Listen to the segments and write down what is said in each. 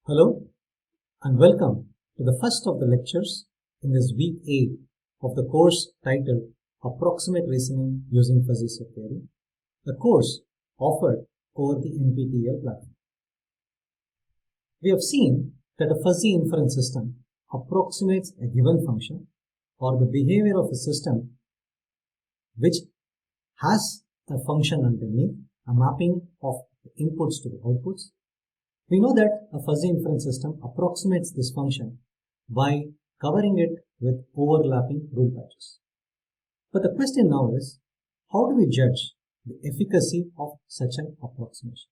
Hello and welcome to the first of the lectures in this week 8 of the course titled Approximate Reasoning Using Fuzzy Set Theory, a course offered over the NPTEL platform. We have seen that a fuzzy inference system approximates a given function or the behavior of a system which has a function underneath, a mapping of the inputs to the outputs. We know that a fuzzy inference system approximates this function by covering it with overlapping rule patches. But the question now is, how do we judge the efficacy of such an approximation?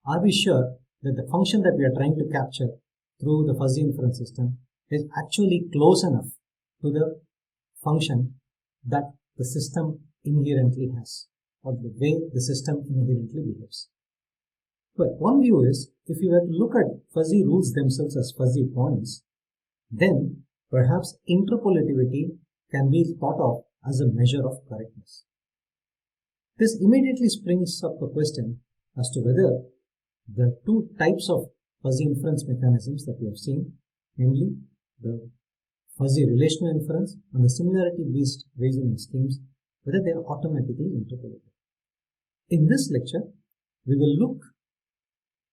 Are we sure that the function that we are trying to capture through the fuzzy inference system is actually close enough to the function that the system inherently has, or the way the system inherently behaves? But one view is, if you were to look at fuzzy rules themselves as fuzzy points, then perhaps interpolitivity can be thought of as a measure of correctness. This immediately springs up the question as to whether the two types of fuzzy inference mechanisms that we have seen, namely the fuzzy relational inference and the similarity-based reasoning schemes, whether they are automatically interpolative. In this lecture, we will look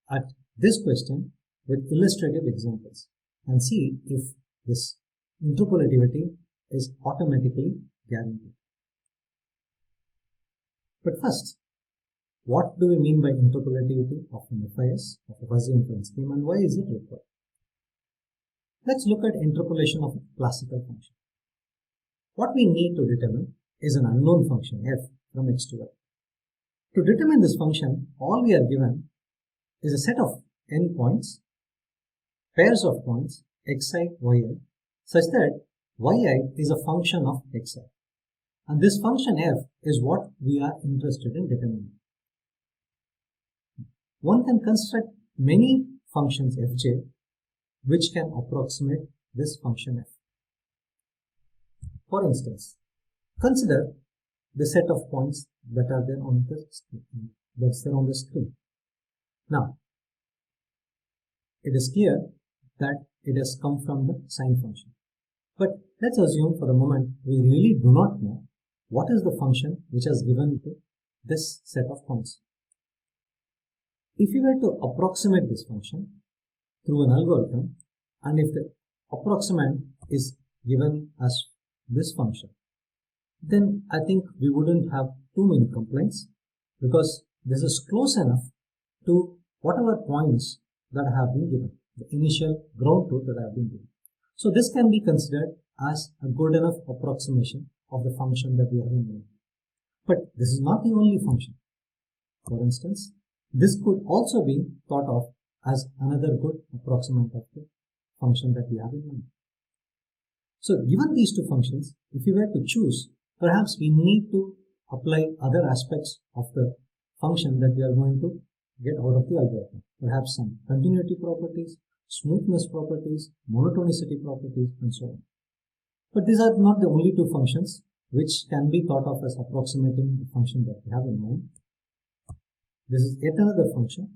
at this question with illustrative examples and see if this interpolitivity is automatically guaranteed. But first, what do we mean by interpolitivity of an FIS, of a fuzzy inference scheme, and why is it required? Let's look at interpolation of a classical function. What we need to determine is an unknown function f from x to y. To determine this function, all we are given is a set of n points, pairs of points xi, yi, such that yi is a function of xi. And this function f is what we are interested in determining. One can construct many functions fj which can approximate this function f. For instance, consider the set of points that are there on the screen. Now, it is clear that it has come from the sine function. But let's assume for the moment we really do not know what is the function which has given to this set of points. If we were to approximate this function through an algorithm, and if the approximant is given as this function, then I think we wouldn't have too many complaints, because this is close enough to whatever points that have been given, the initial ground truth that have been given. So this can be considered as a good enough approximation of the function that we have in mind. But this is not the only function. For instance, this could also be thought of as another good approximation of the function that we have in mind. So given these two functions, if we were to choose, perhaps we need to apply other aspects of the function that we are going to get out of the algorithm. Perhaps some continuity properties, smoothness properties, monotonicity properties, and so on. But these are not the only two functions which can be thought of as approximating the function that we have in mind. This is yet another function.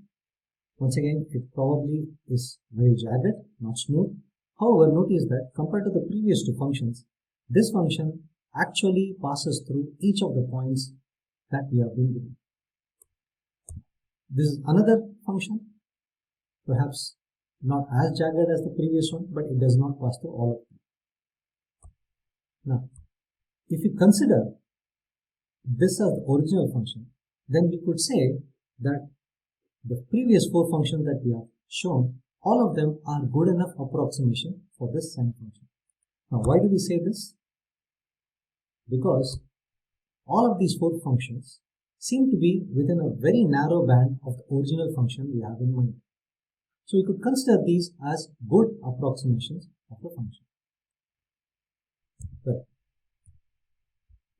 Once again, it probably is very jagged, not smooth. However, notice that compared to the previous two functions, this function actually passes through each of the points that we have been given. This is another function, perhaps not as jagged as the previous one, but it does not pass through all of them. Now, if you consider this as the original function, then we could say that the previous four functions that we have shown, all of them are good enough approximation for this sine function. Now, why do we say this? Because all of these four functions seem to be within a very narrow band of the original function we have in mind. So we could consider these as good approximations of the function. But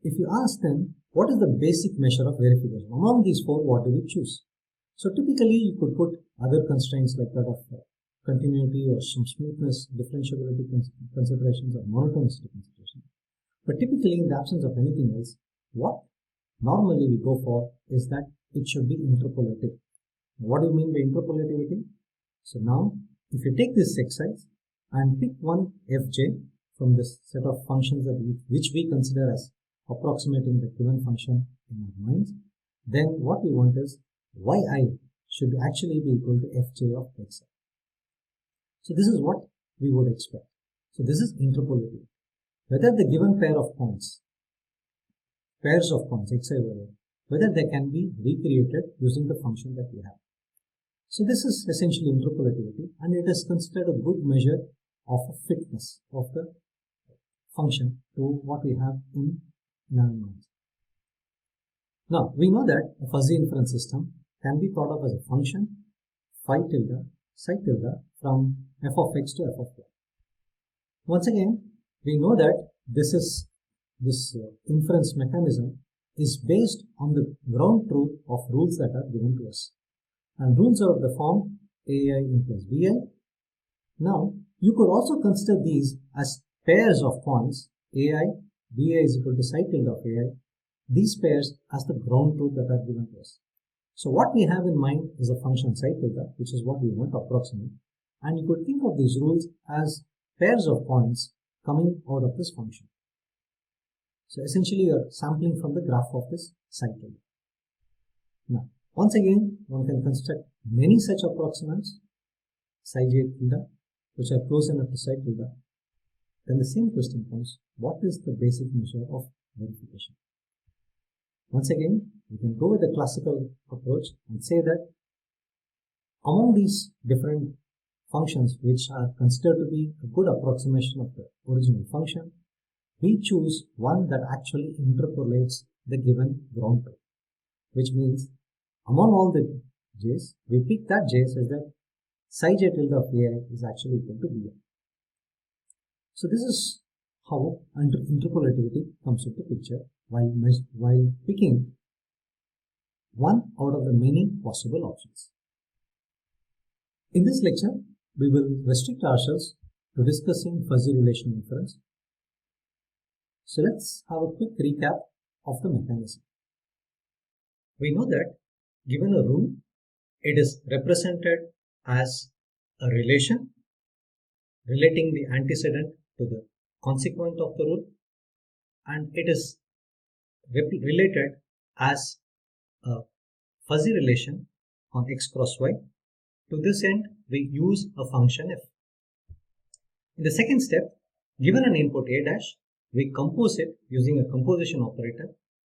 if you ask then, what is the basic measure of verification? Among these four, what do we choose? So typically you could put other constraints like that of continuity or some smoothness, differentiability considerations, or monotonicity considerations. But typically, in the absence of anything else, what normally we go for is that it should be interpolative. What do you mean by interpolativity? So now if you take this exercise and pick one fj from this set of functions which we consider as approximating the given function in our minds, then what we want is yi should actually be equal to fj of xi. So this is what we would expect. So this is interpolativity. Whether the given pairs of points xi, whether they can be recreated using the function that we have. So this is essentially interpolativity, and it is considered a good measure of a fitness of the function to what we have in our minds. Now we know that a fuzzy inference system can be thought of as a function phi tilde psi tilde from f of x to f of y. Once again, we know that this inference mechanism is based on the ground truth of rules that are given to us. And rules are of the form ai implies bi. Now, you could also consider these as pairs of points ai, bi is equal to psi tilde of ai, these pairs as the ground truth that are given to us. So what we have in mind is a function psi tilde, which is what we want to approximate. And you could think of these rules as pairs of points coming out of this function. So essentially you are sampling from the graph of this psi tilde. Now, once again, one can construct many such approximants, psi j tilde, which are close enough to psi tilde. Then the same question comes, what is the basic measure of verification? Once again, we can go with the classical approach and say that among these different functions which are considered to be a good approximation of the original function, we choose one that actually interpolates the given ground truth, which means among all the j's, we pick that j such that psi j tilde of ai is actually equal to bi. So this is how interpolativity comes into picture while picking one out of the many possible options. In this lecture, we will restrict ourselves to discussing fuzzy relational inference. So let's have a quick recap of the mechanism. We know that given a rule, it is represented as a relation relating the antecedent to the consequent of the rule, and it is related as a fuzzy relation on x cross y. To this end, we use a function f. In the second step, given an input a dash, we compose it using a composition operator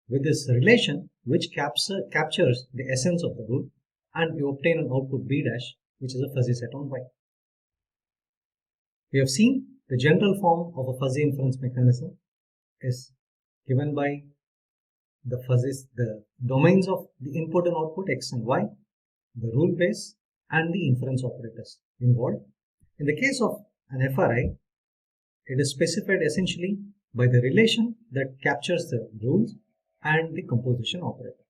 with this relation which captures the essence of the rule, and we obtain an output b dash, which is a fuzzy set on y. We have seen the general form of a fuzzy inference mechanism is given by the domains of the input and output x and y, the rule base, and the inference operators involved. In the case of an FRI, it is specified essentially by the relation that captures the rules and the composition operator.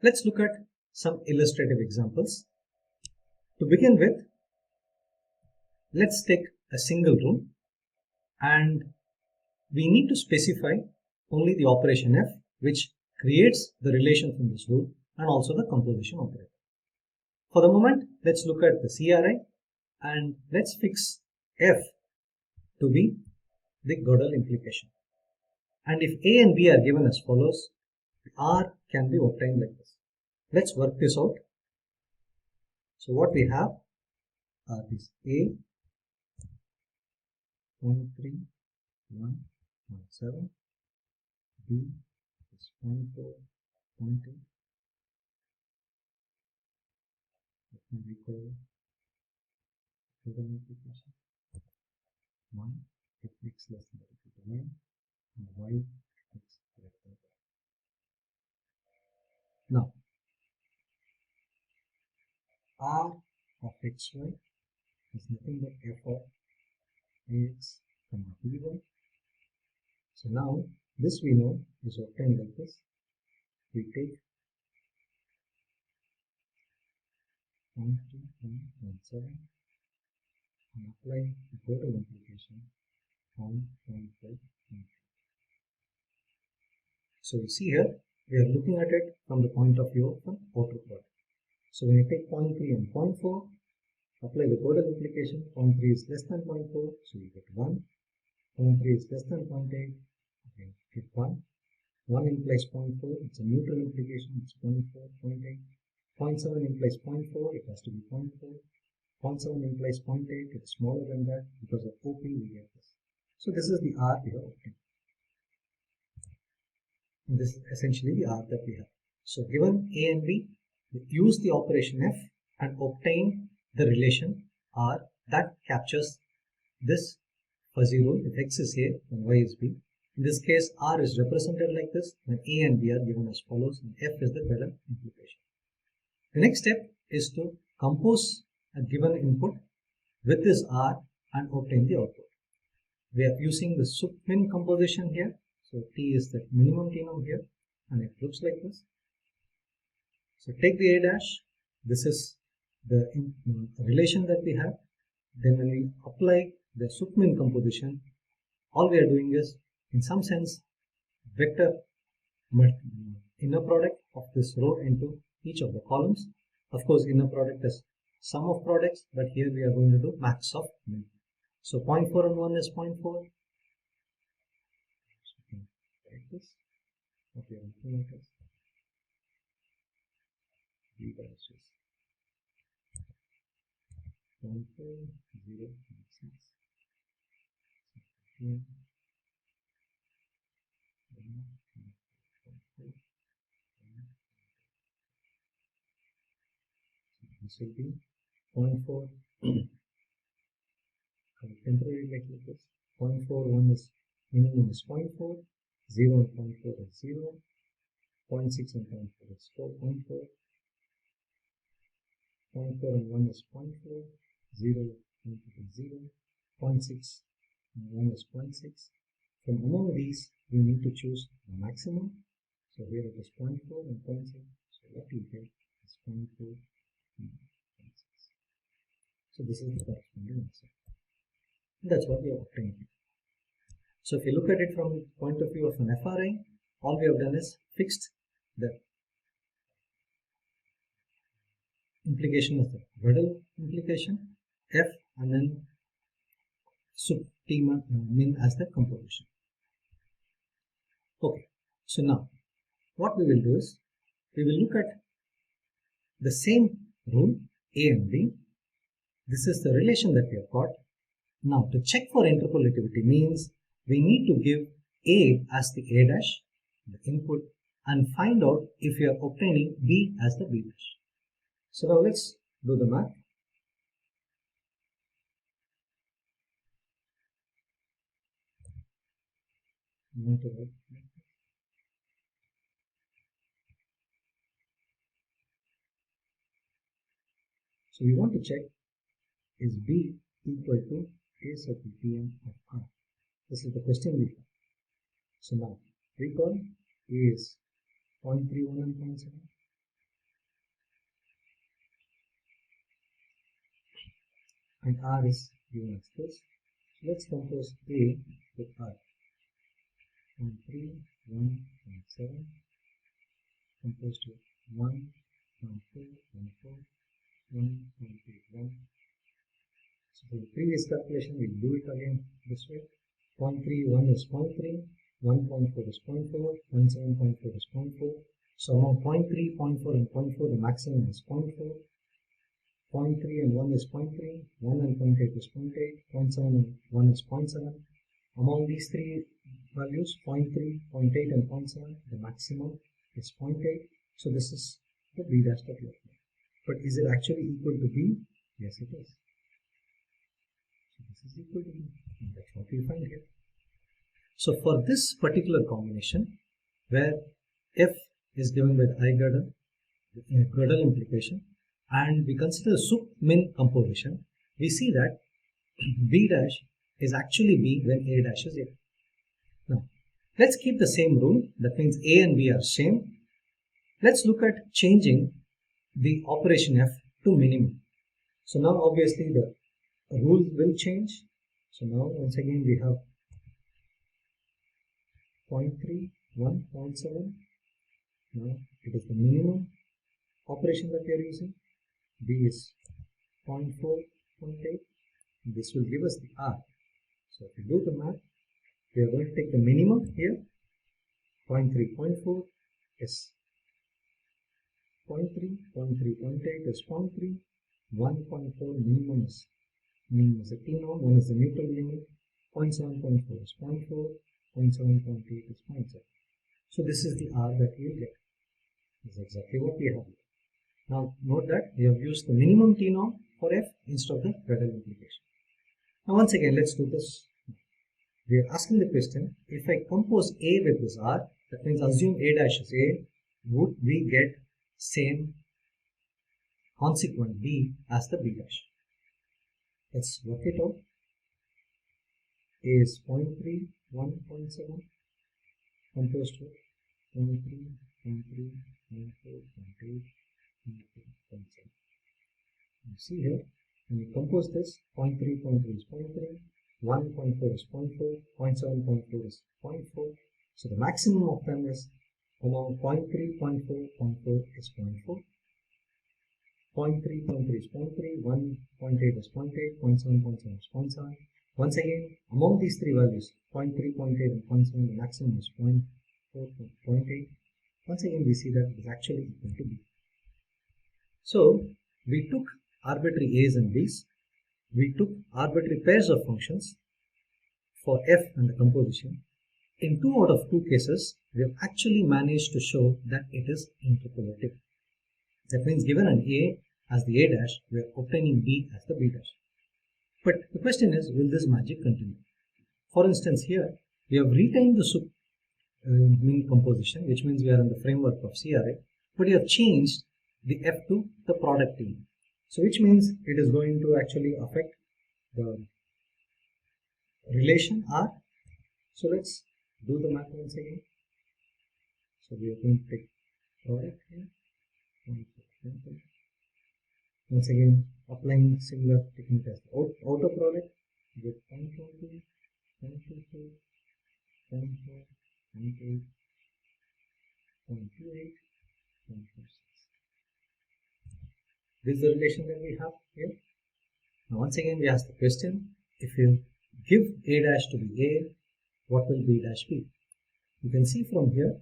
Let's look at some illustrative examples. To begin with, let's take a single rule, and we need to specify only the operation f, which creates the relation from this rule and also the composition operator. For the moment, let's look at the CRI and let's fix f to be the Gödel implication. And if a and b are given as follows, r can be obtained like this. Let's work this out. So what we have are these a 0.3, 1, 0.7, b is 0.4, 0.8. Let me recall Gödel implication. 1, if x less than or equal to 9, and y if x greater than 9. Now, r of xy is nothing but f of ax comma by. So now this we know is obtained like this. We take 0.3, 1.7 and apply the Gödel implication on 0.5. So you see here, we are looking at it from the point of view of the outer product. So when you take 0.3 and 0.4, apply the Gödel implication. 0.3 is less than 0.4, so you get 1. 0.3 is less than 0.8, okay, get 1. 1 implies 0.4, it's a neutral implication, it's 0.4, 0.8. 0.7 implies 0.4, it has to be 0.4. 0.7 implies 0.8, it's smaller than that. Because of OP, we get this. So this is the R we have obtained. And this is essentially the R that we have. So given A and B, we use the operation F and obtain the relation R that captures this fuzzy rule. If X is A, then Y is B. In this case, R is represented like this, and A and B are given as follows, and F is the Gödel implication. The next step is to compose a given input with this R and obtain the output. We are using the sup-min composition here. So T is the minimum T-num here, and it looks like this. So take the A dash. This is the relation that we have. Then when we apply the sup-min composition, all we are doing is, in some sense, vector inner product of this row into each of the columns. Of course, inner product is sum of products, but here we are going to do max of min. So 0.4 and 1 is 0.4. Like this. Okay, like this. B dash is 0.4, 0, 6. This will be 0.4. Temporary like this. 0.4, 1 is minimum is 0.4, 0 and 0.4 is 0, 0.6 and 0.4 is 4.4, 0.4 and 1 is 0.4, 0 and 0, 0.6 and 1 is 0.6. From among these, we need to choose the maximum. So here it is 0.4 and 0.6. So what we get is 0.4 and 0.6. So this is the corresponding answer. That's what we have obtained. So if you look at it from the point of view of an FRI, all we have done is fixed the implication of the Gödel implication, F, and then sup T min as the composition. Okay, so now what we will do is we will look at the same rule A and B. This is the relation that we have got. Now to check for interpolitivity means we need to give A as the A dash, the input, and find out if we are obtaining B as the B dash. So now let's do the math. So we want to check, is B equal to A circle Tm of R? This is the question we have. So now recall A is 0.31 and 0.7. And R is given as this. So let's compose A with R. 0.3, 1, 0.7, composed with 1, 0.2, 0.4, 1.81. So for the previous calculation, we'll do it again this way. 0.31 is 0.3, 1.4 is 0.4, 0.7.4 is 0.4. So among 0.3, 0.4 and 0.4, the maximum is 0.4. 0.3 and 1 is 0.3, 1 and 0.8 is 0.8, 0.7 and 1 is 0.7. Among these three values, 0.3, 0.8 and 0.7, the maximum is 0.8. So this is the B dash that we have. But is it actually equal to B? Yes, it is. So this is equal to B. And that's what we find here. So for this particular combination, where F is given by the Gödel implication, and we consider sup-min composition, we see that B dash is actually B when A dash is A. Now, let's keep the same rule. That means A and B are same. Let's look at changing the operation F to minimum. So now obviously the rules will change. So now once again we have 0.3, 1, 0.7. Now it is the minimum operation that we are using. B is 0.4, 0.8. This will give us the R. So if you do the math, we are going to take the minimum here. 0.3, 0.4 is 0.3, 0.3, 0.8 is 0.3, 1.4 minimum is a T-norm, one is the neutral limit, 0.7, 0.4 is 0.4, 0.7, 0.8 is 0.7. So this is the R that we will get. This is exactly what we have. Now note that we have used the minimum T-norm for F instead of the Gödel implication. Now once again, let's do this. We are asking the question, if I compose A with this R, that means assume A dash is A, would we get same consequent B as the B dash? Let's work it out. A is 0.3, 1.7, composed with 0.3, 0.3, 0.4, 0.8, 0.7. You see here, when you compose this, 0.3, 0.3 is 0.3, 1.4 is 0.4, 0.7, 0.4 is 0.4. So the maximum of them is among 0.3, 0.4, 0.4 is 0.4. 0.3, 0.3 is 0.3, 1.8 is 0.8, 0.7, 0.7 is 0.7. Once again, among these three values, 0.3, 0.8 and 0.7, the maximum is 0.4, 0.8. Once again, we see that it is actually equal to B. So we took arbitrary A's and B's. We took arbitrary pairs of functions for F and the composition. In 2 out of 2 cases, we have actually managed to show that it is interpolative. That means given an A as the A dash, we are obtaining B as the B dash. But the question is, will this magic continue? For instance, here we have retained the mean composition, which means we are in the framework of CRI, but we have changed the F to the product team. So which means it is going to actually affect the relation R. So let's do the math once again. So we are going to take product here. Once again, applying similar technique as the auto product with 0.22, 0.24, 0.4, 0.8, 0.28, 0.46. This is the relation that we have here. Now once again, we ask the question, if you give A dash to be A, what will B dash be? You can see from here,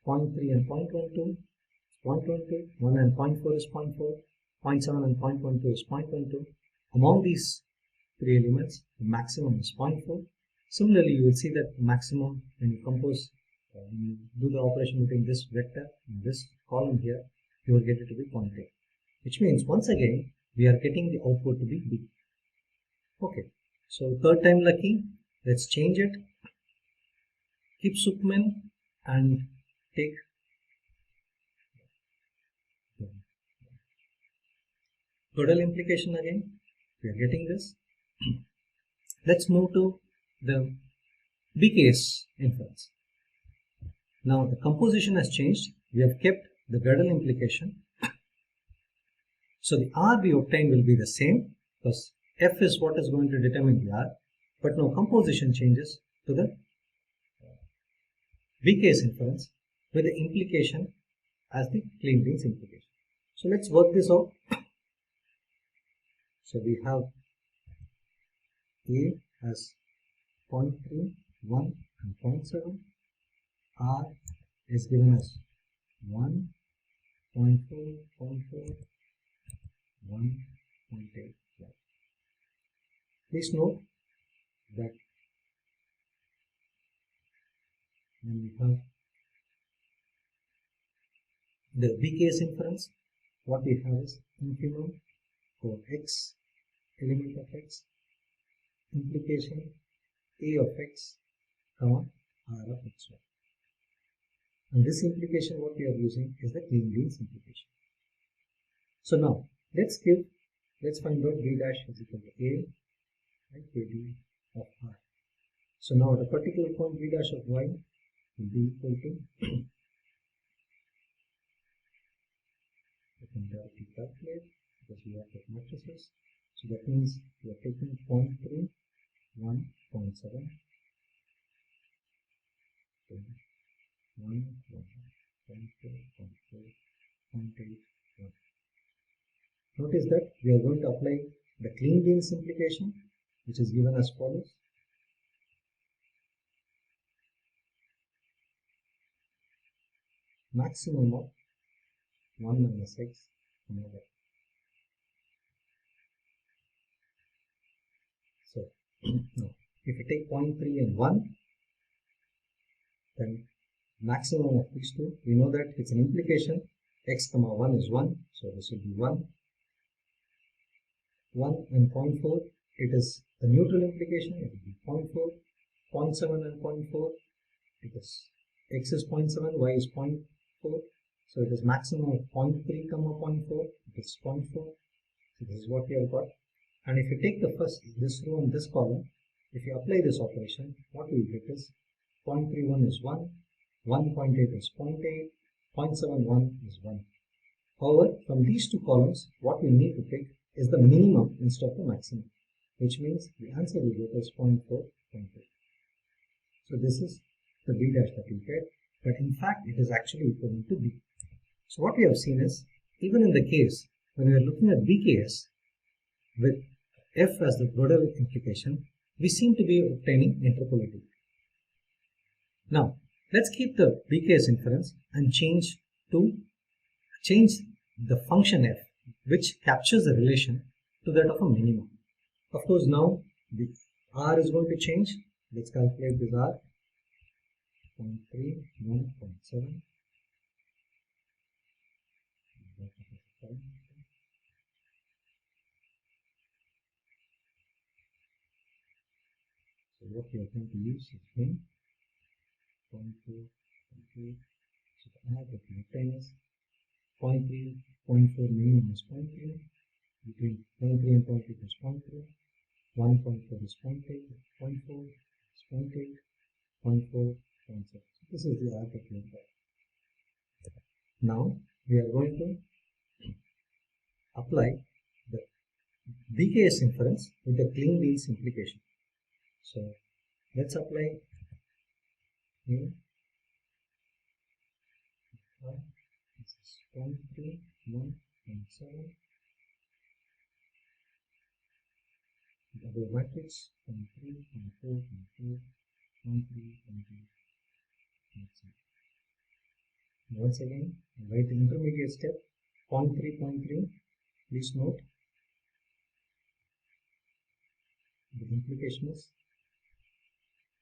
0.3 and 0.12, 0.12, 1 and 0.4 is 0.4, 0.7 and 0.12 is 0.12. Among these 3 elements, the maximum is 0.4. Similarly, you will see that maximum when you compose, when you do the operation between this vector and this column here, you will get it to be 0.8. Which means once again, we are getting the output to be B. Okay, so third time lucky, let's change it. Keep submin and take Gödel implication again. We are getting this. Let's move to the BKS inference. Now the composition has changed. We have kept the Gödel implication. So the R we obtain will be the same because F is what is going to determine the R. But now composition changes to the BKS inference with the implication as the clean rings implication. So let's work this out. So we have A as 0.3, 1 and 0.7. R is given as 1, 0.4, 0.4, 1.8. Please note that when we have the BKS inference, what we have is infimum for X, element of X, implication A of X, comma R of X1. And this implication what we are using is the clean rings implication. So now let's find out B dash is equal to A, right, KB of R. So now at a particular point B dash of Y will be equal to, we can directly calculate because we have the matrices. So that means we are taking 0.3, 1, 0.7, 1, 0.4, 0.8, 1. Notice that we are going to apply the clean bean simplification, which is given as follows. Maximum of 1 minus x over. So if you take 0.3 and 1, then maximum of these two, we know that it's an implication. X comma 1 is 1, so this will be 1. 1 and 0.4, it is a neutral implication, it will be 0.4. 0.7 and 0.4, it is x is 0.7, y is 0.4, so it is maximum of 0.3 comma 0.4, it is 0.4. So this is what we have got. And if you take the first, this row and this column, if you apply this operation, what we get is 0.31 is 1, 1.8 is 0.8, 0.71 is 1. However, from these two columns, what we need to pick is the minimum instead of the maximum, which means the answer we get is 0.4, 0.8. So this is the b dash that we get, but in fact it is actually equivalent to b. So what we have seen is, even in the case when we are looking at BKS with f as the broader implication, we seem to be obtaining interpolitivity. Now let's keep the BKS inference and change the function f, which captures the relation to that of a minimum. Of course, now the r is going to change. Let's calculate this r. 0.3, 1.7. So what we are going to use is 0.2, 0.2. So the r that we obtain is 0.3, 0.4 minimum is 0.3, between 0.3 and 0.8 is 0.3, 1.4 is 0.8, 0.4 is 0.8, 0.4, 0.7. So this is the r that we have got. Now we are going to apply the BKS inference with the clean wheels implication. So let's apply here. This is 0.3, 1.7. The other matrix 0.3, 0.4, 0.4, 0.3, 0.3. Once again, write the intermediate step 0.3, 0.3. Please note the implication is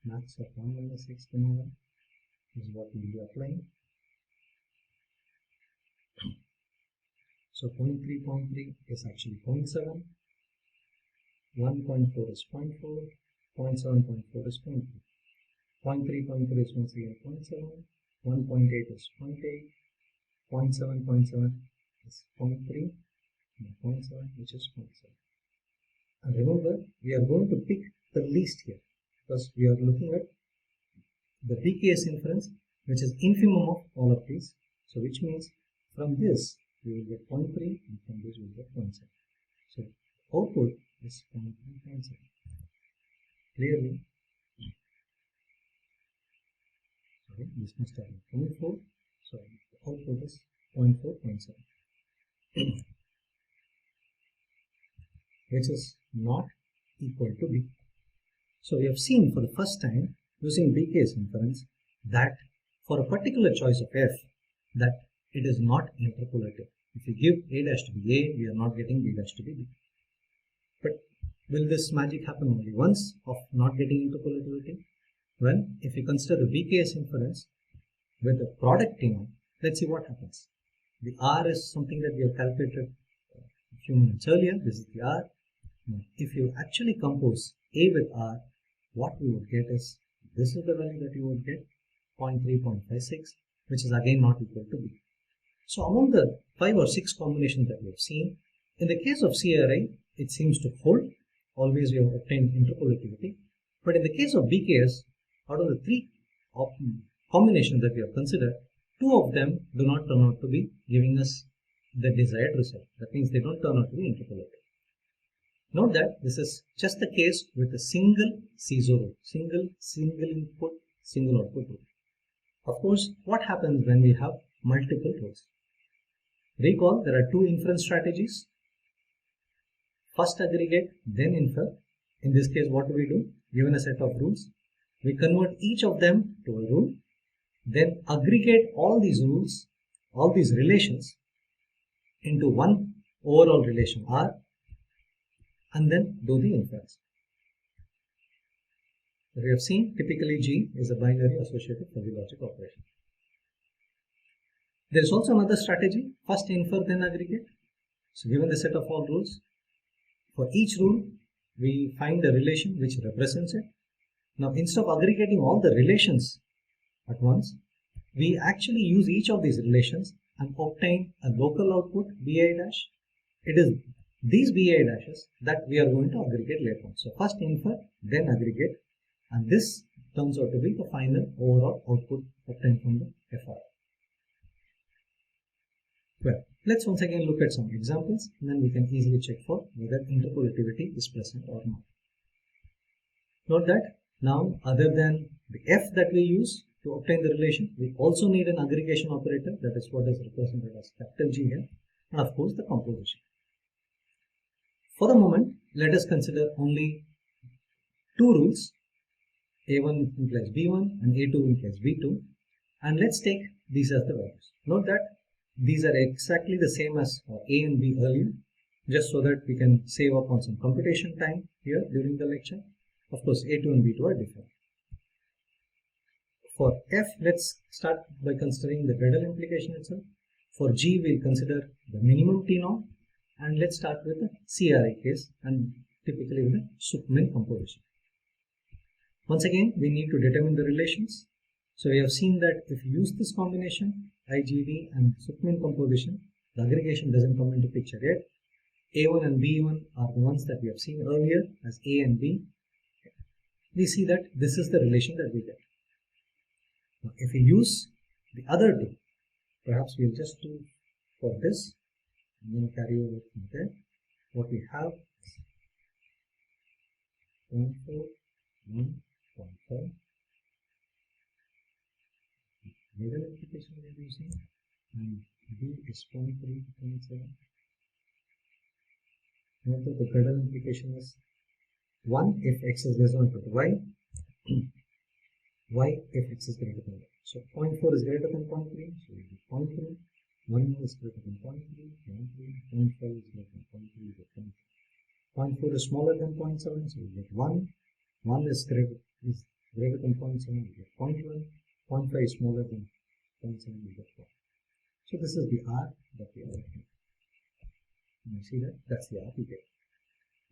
max of 1 minus x comma 1 is what we will be applying. So 0.3, 0.3 is actually 0.7, 1.4 is 0.4, 0.7.4 is 0.3. 0.3, 0.3 is once again 0.7, 1.8 is 0.8, 0.7 is 0.3, and 0.7 which is 0.7. And remember, we are going to pick the least here because we are looking at the BKS inference, which is infimum of all of these. So which means from this we will get 0.3 and from this we will get 0.7. So output is 0.3, 0.7. Clearly, sorry, this must have been 0.4. So the output is 0.4, 0.7, which is not equal to b. So we have seen for the first time using BKS inference that for a particular choice of f, that it is not interpolative. If you give a dash to be a, we are not getting b dash to be b. But will this magic happen only once of not getting interpolitivity? Well, if you consider the BKS inference with the product theorem, let's see what happens. The r is something that we have calculated a few minutes earlier. This is the r. Now, if you actually compose a with r, what we would get is, this is the value that you would get, 0.3, 0.56, which is again not equal to b. So among the 5 or 6 combinations that we have seen, in the case of CRI, it seems to hold. Always we have obtained interpolitivity. But in the case of BKS, out of the 3 combinations that we have considered, 2 of them do not turn out to be giving us the desired result. That means they don't turn out to be interpolative. Note that this is just the case with a single CISO rule, single input, single output rule. Of course, what happens when we have multiple rules? Recall there are 2 inference strategies. first aggregate, then infer. In this case, what do we do? Given a set of rules, we convert each of them to a rule, then aggregate all these rules, all these relations into one overall relation R, and then do the inference. We have seen typically G is a binary associative fuzzy logic operation. There is also another strategy, first infer then aggregate. So given the set of all rules, for each rule we find a relation which represents it. Now instead of aggregating all the relations at once, we actually use each of these relations and obtain a local output bi dash. It is these bi dashes that we are going to aggregate later on. So first infer, then aggregate, and this turns out to be the final overall output obtained from the FRI. Well, let's once again look at some examples, and then we can easily check for whether interpolitivity is present or not. Note that now, other than the f that we use to obtain the relation, we also need an aggregation operator, that is what is represented as capital G here, and of course the composition. For the moment, let us consider only two rules, A1 implies B1 and A2 implies B2, and let's take these as the values. Note that these are exactly the same as A and B earlier, just so that we can save up on some computation time here during the lecture. Of course, A2 and B2 are different. For F, let's start by considering the Gödel implication itself. For G, we'll consider the minimum T0, and let's start with the CRI case and typically with the sup-min composition. Once again, we need to determine the relations. So we have seen that if you use this combination, IGD and sup-min composition, the aggregation doesn't come into picture yet. A1 and B1 are the ones that we have seen earlier as A and B. We see that this is the relation that we get. Now, if we use the other two, perhaps we'll just do for this and then carry over from there. What we have is 0.4, 1.5. Gödel implication we are using, and B is 0.3 to 0.7. Note that the Gödel implication is 1 if x is less than or equal to y, y if x is greater than y. So 0.4 is greater than 0.3, so we get 0.3, 1 is greater than 0.3, 0.5 is greater than 0.3, we get 0.4. 0.4 is smaller than 0.7, so we get 1, 1 is greater than 0.7, we get 0.1, 0.5 is smaller than 0.7, we get 1. So this is the R that we are looking at. You see that? That's the R we get.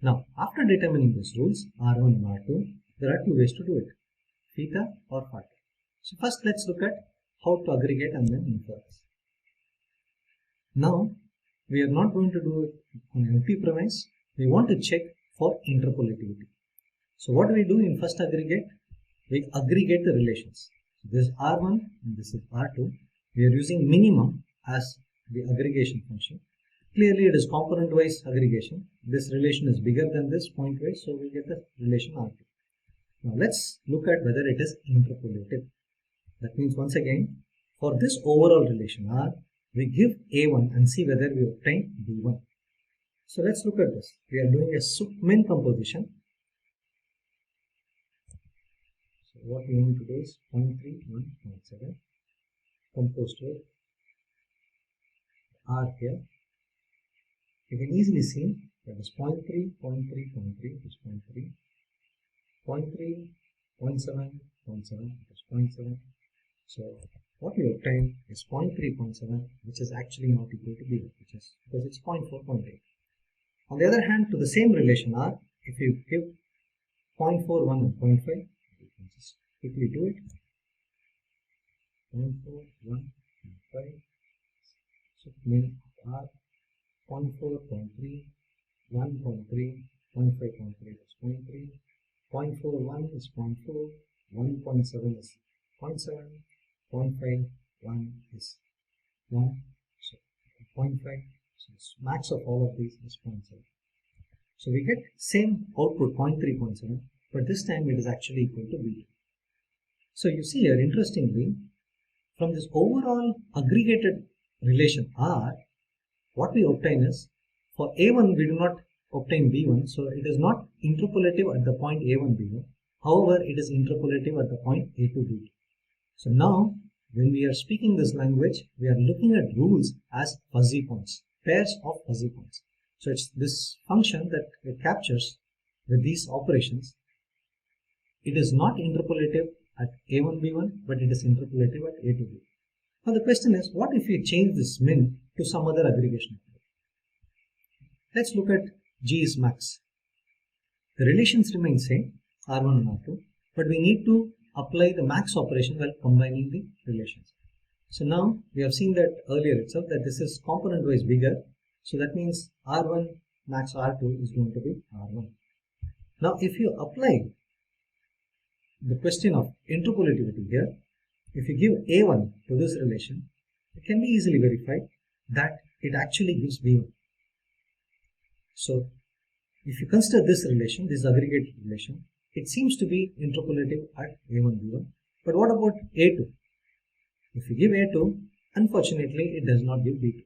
Now, after determining these rules, R1 and R2, there are two ways to do it, theta or phi. So first let's look at how to aggregate and then infer this. Now, we are not going to do it on an empty premise. We want to check for interpolitivity. So what do we do in first aggregate? We aggregate the relations. So this is R1 and this is R2. We are using minimum as the aggregation function. Clearly it is component wise aggregation. This relation is bigger than this point wise, so we get the relation R2. Now let's look at whether it is interpolative. That means once again, for this overall relation R, we give A1 and see whether we obtain B1. So let's look at this. We are doing a sup-min composition. So what we want to do is 0.3, 1.7 composed with R here. You can easily see that is 0.3, 0.3, 0.3 is 0.3, 0.3, 0.7, 0.7 is 0.7. So what we obtain is 0.3, 0.7, which is actually not equal to B1, which is because it's 0.4, 0.8. On the other hand, to the same relation R, if you give 0.4, 1 and 0.5, you can just quickly do it. 0.4, 1, 5, so min R, 0.4, 0.3, 1.3, 0.5, 0.3 is 0.3, 0.4, 1 is 0.4, 1.7 is 0.7, 0.5, 1 is 1, so 0.5, so the max of all of these is 0.7. So we get same output 0.3, 0.7, but this time it is actually equal to B2. So you see here, interestingly, from this overall aggregated relation R, what we obtain is, for A1 we do not obtain B1. So it is not interpolative at the point A1, B1. However, it is interpolative at the point A2, B2. So now, when we are speaking this language, we are looking at rules as fuzzy points, pairs of fuzzy points. So it's this function that it captures with these operations. It is not interpolative at A1, B1, but it is interpolative at A2, B2. Now the question is, what if we change this min to some other aggregation? Let's look at G is max. The relations remain same, R1 and R2, but we need to apply the max operation while combining the relations. So now we have seen that earlier itself that this is component wise bigger. So that means R1 max R2 is going to be R1. Now if you apply the question of interpolitivity here, if you give A1 to this relation, it can be easily verified that it actually gives B1. So if you consider this relation, this aggregated relation, it seems to be interpolative at A1, B1. But what about A2? If you give A2, unfortunately, it does not give B2.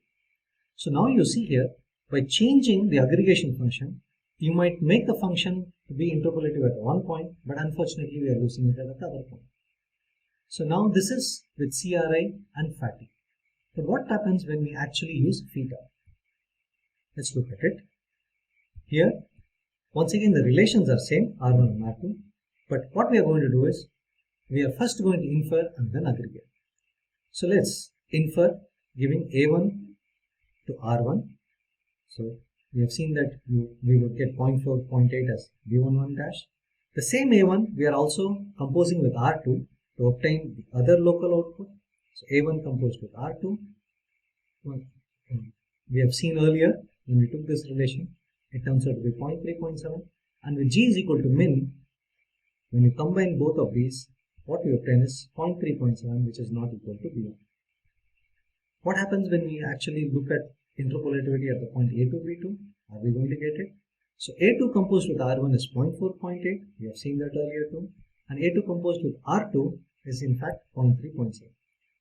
So now you see here, by changing the aggregation function, you might make the function to be interpolative at one point, but unfortunately, we are losing it at the other point. So now this is with CRI and FATI. But what happens when we actually use theta? Let's look at it. Here, once again, the relations are same, R1 and R2. But what we are going to do is, we are first going to infer and then aggregate. So let's infer giving A1 to R1. So we have seen that we would get 0.4, 0.8 as B11 dash. The same A1 we are also composing with R2 to obtain the other local output. So A1 composed with R2. We have seen earlier when we took this relation, it turns out to be 0.3, 0.7. And with G is equal to min, when you combine both of these, what we obtain is 0.3, 0.7, which is not equal to B1. What happens when we actually look at interpolativity at the point A2, B2? Are we going to get it? So A2 composed with R1 is 0.4, 0.8. We have seen that earlier too. And A2 composed with R2 is in fact 0.3, 0.7.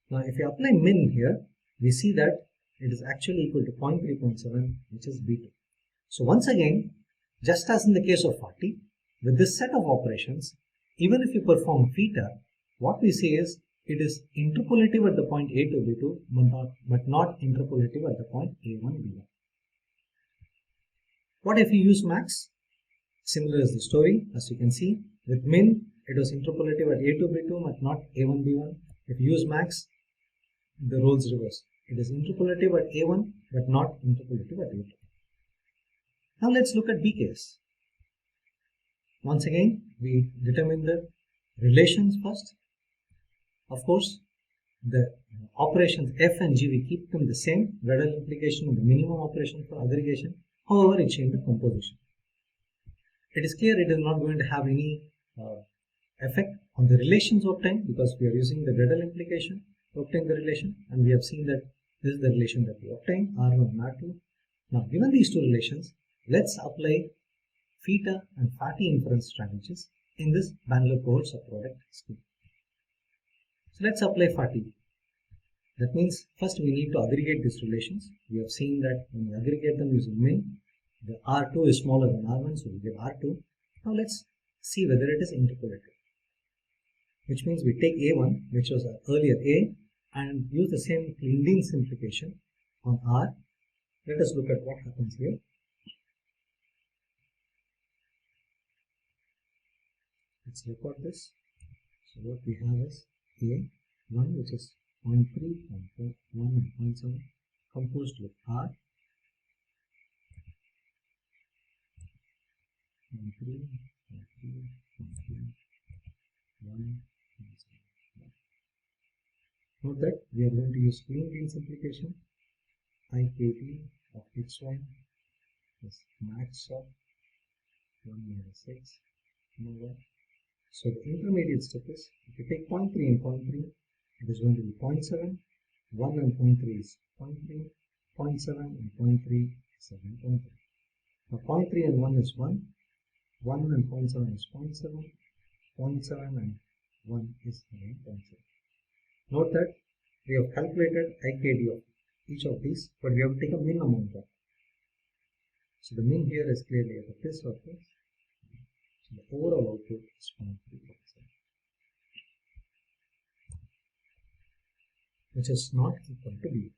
Now if you apply min here, we see that it is actually equal to 0.3, 0.7, which is B2. So once again, just as in the case of 40, with this set of operations, even if you perform theta, what we say is it is interpolative at the point A2, B2, but not interpolative at the point A1, B1. What if you use max? Similar is the story, as you can see. With min, it was interpolative at A2, B2, but not A1, B1. If you use max, the roles reverse. It is interpolative at A1, but not interpolative at A2. Now let's look at BKS. Once again, we determine the relations first. Of course, the operations F and G, we keep them the same, Gödel implication and the minimum operation for aggregation. However, it changes the composition. It is clear it is not going to have any effect on the relations obtained because we are using the Gödel implication to obtain the relation, and we have seen that this is the relation that we obtain, R1 and R2. Now, given these two relations, let's apply theta and FATI inference strategies in this Bangalore cohorts of product scheme. So let's apply FATI. That means first we need to aggregate these relations. We have seen that when we aggregate them using min, the R2 is smaller than R1, so we get R2. Now let's see whether it is interpolative. Which means we take A1, which was earlier A, and use the same Lindeen simplification on R. Let us look at what happens here. Let's record this. So what we have is A1, which is 0.3, 0.4, 1 and 0.7 composed with R. 0.3, 0.3, 0.3, 1, 0.7. Note that we are going to use Lindeen simplification. IKT of xy is max of 1 minus x over. So the intermediate step is, if you take 0.3 and 0.3, it is going to be 0.7, 1 and 0.3 is 0.3, 0.7 and 0.3 is 7.3. Now 0.3 and 1 is 1, 1 and 0.7 is 0.7, 0.7 and 1 is 9.7. Note that we have calculated IKD of each of these, but we have to take a min amount of. So the mean here is clearly either this or this. So the overall output is 0.3, which is not equal to B.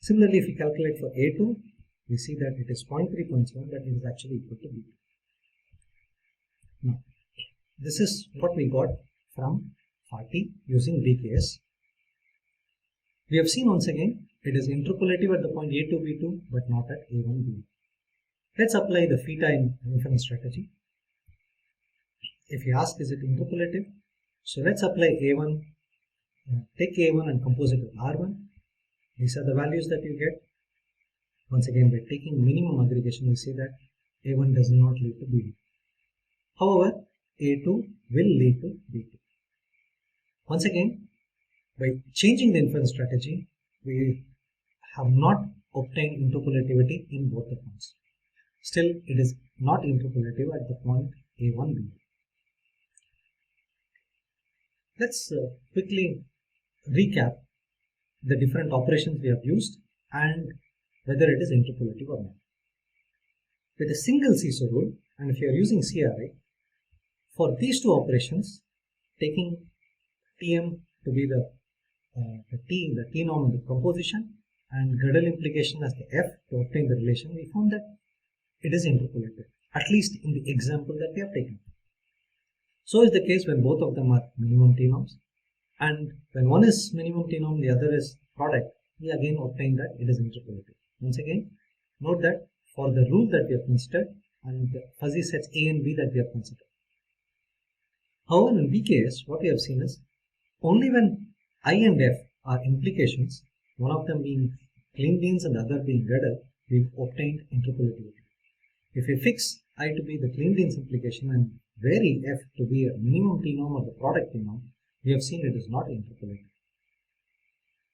Similarly, if we calculate for A2, we see that it is 0.3.7, but it is actually equal to B2. Now, this is what we got from FRI using BKS. We have seen once again, it is interpolative at the point A2, B2, but not at A1, B1. Let's apply the theta in inference strategy. If you ask, is it interpolative? So let's apply A1, take A1 and compose it with R1. These are the values that you get. Once again, by taking minimum aggregation, we see that A1 does not lead to B1. However, A2 will lead to B2. Once again, by changing the inference strategy, we have not obtained interpolativity in both the points. Still, it is not interpolative at the point A1, B1. Let's quickly recap the different operations we have used and whether it is interpolative or not. With a single seesaw rule, and if you are using CRI, for these two operations, taking Tm to be the T norm in the composition and Gödel implication as the F to obtain the relation, we found that it is interpolative, at least in the example that we have taken. So is the case when both of them are minimum T norms, and when one is minimum T norm, the other is product, we again obtain that it is interpolative. Once again, note that for the rule that we have considered and the fuzzy sets A and B that we have considered. However, in BKS, what we have seen is only when I and F are implications, one of them being clean beans and the other being Gödel, we've obtained interpolativity. If we fix I to be the clean beans implication and vary F to be a minimum T norm or the product T norm, we have seen it is not interpolative.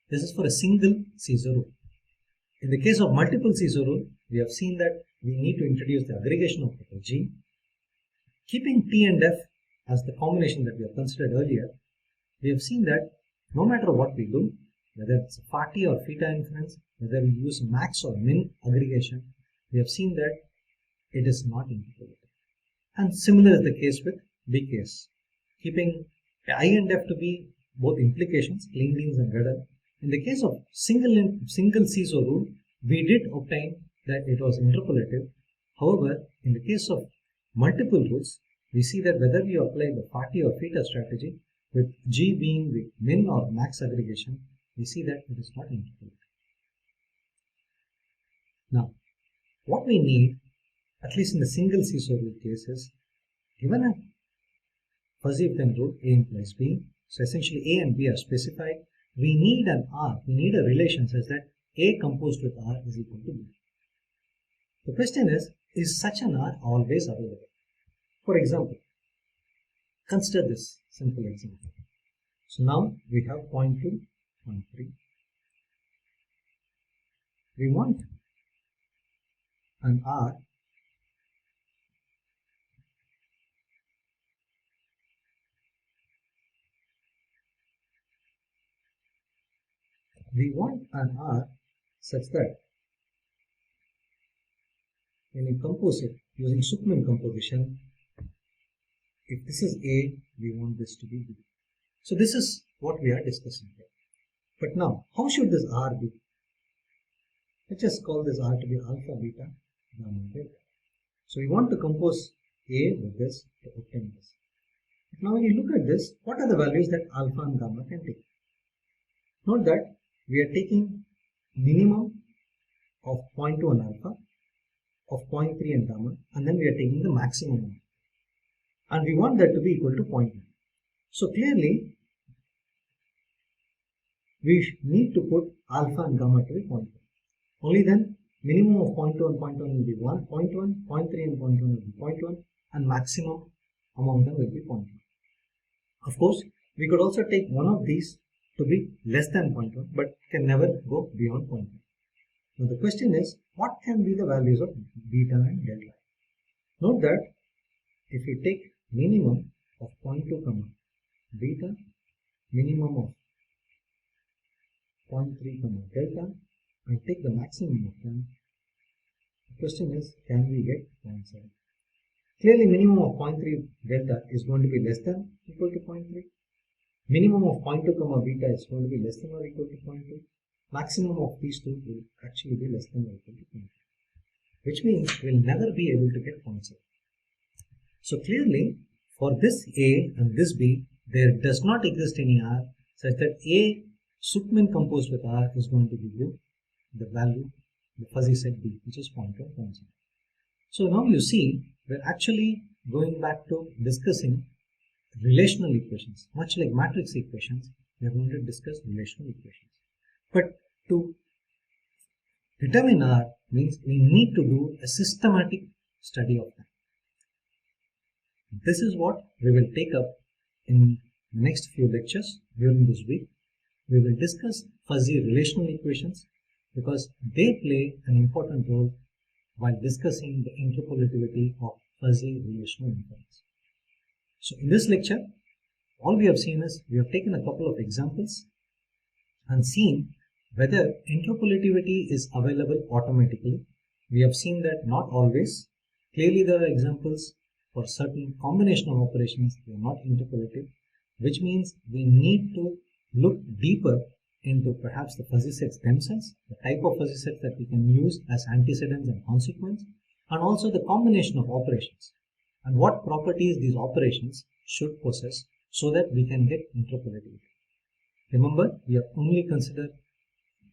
This is for a single seesaw rule. In the case of multiple seesaw rule, we have seen that we need to introduce the aggregation operator G. Keeping T and F as the combination that we have considered earlier, we have seen that no matter what we do, whether it's a FRI or theta inference, whether we use max or min aggregation, we have seen that it is not interpolative. And similar is the case with BKS. Keeping I and F to be both implications, clean beans and Gödel. In the case of single seesaw rule, we did obtain that it was interpolative. However, in the case of multiple rules, we see that whether we apply the FRI or theta strategy, with G being the min or max aggregation, we see that it is not interpolative. Now, what we need, at least in the single seesaw rule case, is given a fuzzy if then rule A implies B, so essentially A and B are specified, we need an R, we need a relation such that A composed with R is equal to B. The question is such an R always available? For example, consider this simple example. So now we have 0.2, 0.3. We want an R such that when you compose it using submin composition, if this is A, we want this to be B. So this is what we are discussing here. But now, how should this R be? Let's just call this R to be alpha, beta, gamma, delta. So we want to compose A with this to obtain this. Now when you look at this, what are the values that alpha and gamma can take? Note that we are taking minimum of 0.2 and alpha, of 0.3 and gamma, and then we are taking the maximum. And we want that to be equal to 0.1. So clearly, we need to put alpha and gamma to be 0.1. Only then minimum of 0.2 and 0.1 will be 1, 0.1, 0.3 and 0.1 will be 0.1, and maximum among them will be 0.1. Of course, we could also take one of these to be less than 0.1, but can never go beyond 0.1. Now the question is, what can be the values of beta and delta? Note that if you take minimum of 0.2 comma beta, minimum of 0.3 comma delta, and take the maximum of them, The question is, can we get 0.7? Clearly, minimum of 0.3 delta is going to be less than equal to 0.3. Minimum of 0.2 comma beta is going to be less than or equal to 0.2. Maximum of these two will actually be less than or equal to 0.2, which means we'll never be able to get 0.7. So clearly, for this A and this B, there does not exist any R such that A submin composed with R is going to give you the value, the fuzzy set B, which is 0.1, 0.7. So now you see, we're actually going back to discussing relational equations. Much like matrix equations, we are going to discuss relational equations. But to determine R means we need to do a systematic study of them. This is what we will take up in the next few lectures during this week. We will discuss fuzzy relational equations because they play an important role while discussing the interpolitivity of fuzzy relational inference. So in this lecture, all we have seen is we have taken a couple of examples and seen whether interpolitivity is available automatically. We have seen that not always. Clearly there are examples for certain combination of operations they are not interpolative, which means we need to look deeper into perhaps the fuzzy sets themselves, the type of fuzzy sets that we can use as antecedents and consequence, and also the combination of operations and what properties these operations should possess so that we can get interpolativity. Remember, we have only considered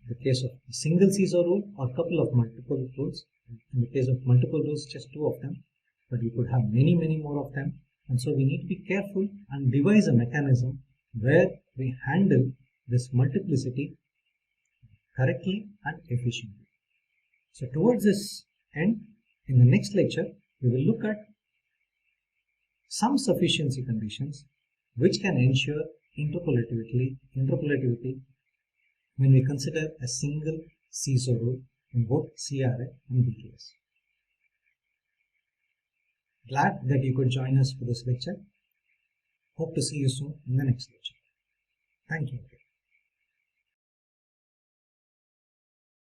the case of a single Caesar rule or a couple of multiple rules. In the case of multiple rules, just two of them, but we could have many more of them, and so we need to be careful and devise a mechanism where we handle this multiplicity correctly and efficiently. So towards this end, in the next lecture, we will look at some sufficiency conditions which can ensure interpolitivity when we consider a single Caesar rule in both CRI and BKS. Glad that you could join us for this lecture. Hope to see you soon in the next lecture. Thank you.